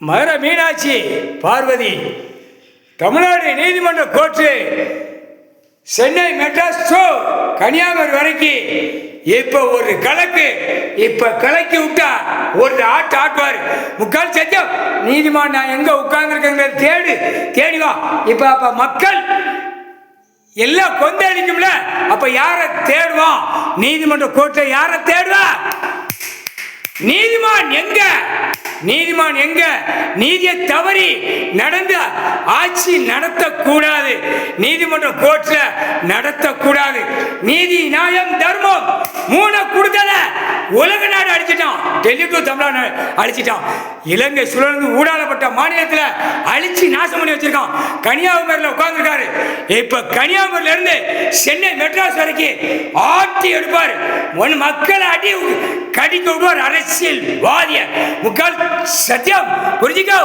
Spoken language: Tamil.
மதுரை மீனாட்சி பார்வதி தமிழ்நாடு நீதிமன்ற கோர்ட்டு சென்னை மெட்ராஸ் டு கன்னியாகுமரி வரைக்கும் இப்போ ஒரு கலக்கு கலக்கி விட்டா ஒரு ஆட்டுவார் முக்கால் சத்தியம் நீதிமன்றம் நான் எங்க உட்கார்ந்துருக்கேன் தேடி வா. இப்போ அப்ப மக்கள் எல்லாம் கொந்தளிக்கும்ல, அப்ப யாரை தேடுவோம்? நீதிமன்ற கோர்ட்டை யாரை தேடுவா? நீதிமான் எங்க நீதியை தவறி நடந்து ஆட்சி நடத்தக்கூடாது. நீதிமன்ற கோர்ட்ல நடத்தக்கூடாது. நீதி நியாயம் தர்மம் மூணு கொடுக்கல. உலக நாடு அழிச்சிட்டான், டெல்லி டு தமிழ்நாடு அழிச்சிட்டான். இலங்கை சுழந்து ஊடாளப்பட்ட மாநிலத்தில் அழிச்சு நாசம் பண்ணி வச்சிருக்கான். கன்னியாகுமரியில் உட்கார்ந்துருக்காரு. இப்ப கன்னியாகுமரியில இருந்து சென்னை மெட்ராஸ் வரைக்கும் ஆட்டி எடுப்பார். மக்களை அடி கடிக்க விடுவார் அரசியல்வாதிய. முக்கால் சத்தியம் புரிஞ்சுக்கோ.